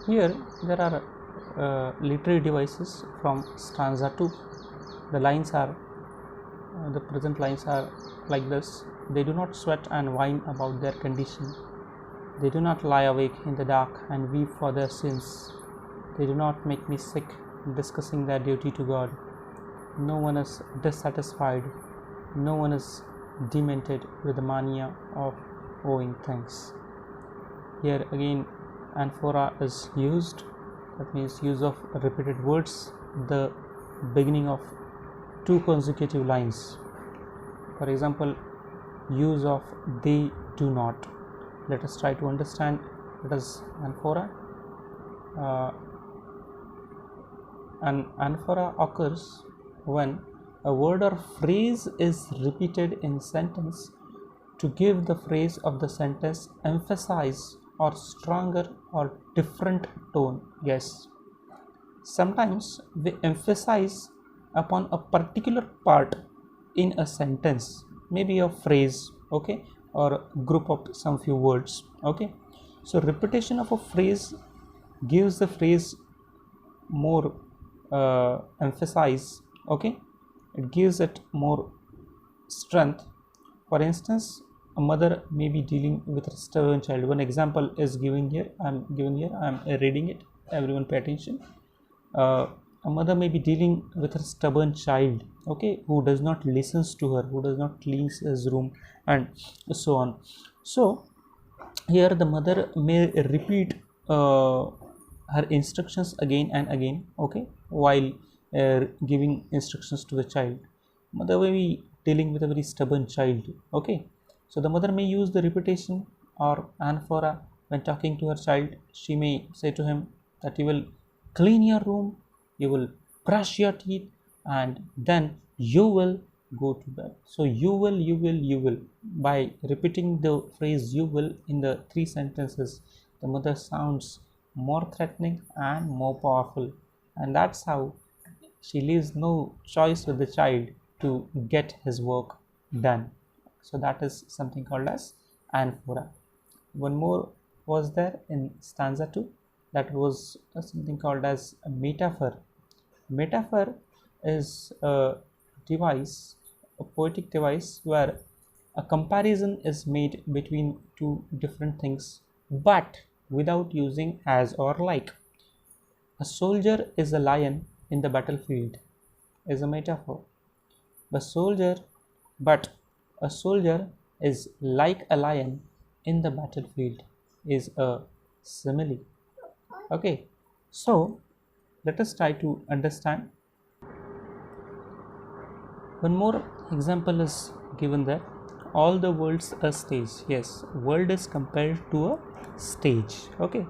Here there are literary devices from stanza 2. The lines are the present lines are like this: they do not sweat and whine about their condition, they do not lie awake in the dark and weep for their sins, they do not make me sick discussing their duty to God. No one is dissatisfied, no one is demented with the mania of owing thanks. Here again anaphora is used, that means use of repeated words, the beginning of two consecutive lines. For example, use of they do not. Let us try to understand what is anaphora. An anaphora occurs when a word or phrase is repeated in sentence to give the phrase of the sentence emphasize or stronger or different tone. Yes, sometimes we emphasize upon a particular part in a sentence, maybe a phrase, okay, or a group of some few words, okay. So repetition of a phrase gives the phrase more emphasis, okay, it gives it more strength. For instance, a mother may be dealing with a stubborn child. One example is given here, I'm reading it, everyone pay attention. A mother may be dealing with a stubborn child, okay, who does not listens to her, who does not cleans his room, and so on. So here the mother may repeat her instructions again and again, okay, while giving instructions to the child. Mother may be dealing with a very stubborn child, okay. So the mother may use the repetition or anaphora when talking to her child. She may say to him that you will clean your room, you will brush your teeth, and then you will go to bed. So you will. By repeating the phrase you will in the three sentences, the mother sounds more threatening and more powerful, and that's how she leaves no choice with the child to get his work done. So that is something called as anaphora. One more was there in stanza 2, that was something called as a metaphor. Metaphor is a device, a poetic device, where a comparison is made between two different things but without using as or like. A soldier is a lion in the battlefield is a metaphor. But a soldier is like a lion in the battlefield is a simile. Okay, so let us try to understand. One more example is given there. All the world's a stage. Yes, world is compared to a stage. Okay,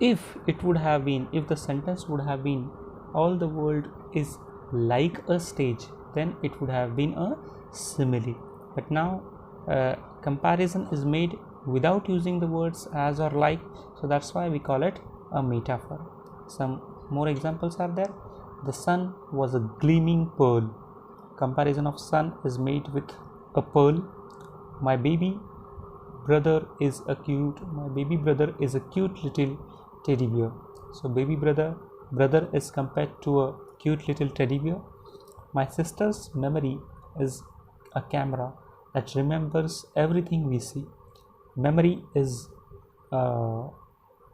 if the sentence would have been all the world is like a stage, then it would have been a simile. But now comparison is made without using the words as or like, so that's why we call it a metaphor. Some more examples are there. The sun was a gleaming pearl. Comparison of sun is made with a pearl. My baby brother is a cute little teddy bear. So baby brother is compared to a cute little teddy bear. My sister's memory is a camera that remembers everything we see. Memory is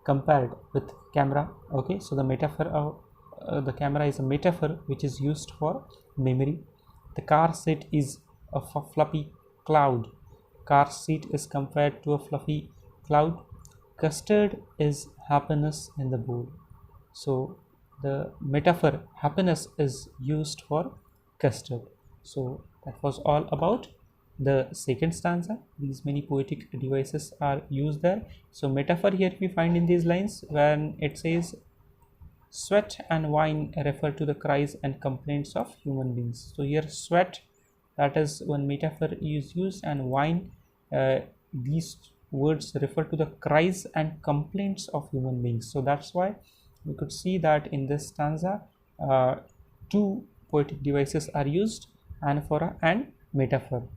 compared with camera, okay. So the metaphor of the camera is a metaphor which is used for memory. The car seat is a fluffy cloud. Car seat is compared to a fluffy cloud. Custard is happiness in the bowl. So the metaphor happiness is used for custard. So that was all about the second stanza. These many poetic devices are used there. So metaphor here we find in these lines when it says sweat and whine refer to the cries and complaints of human beings. So here sweat, that is one metaphor is used, and whine, these words refer to the cries and complaints of human beings. So that's why we could see that in this stanza two poetic devices are used, anaphora and metaphor.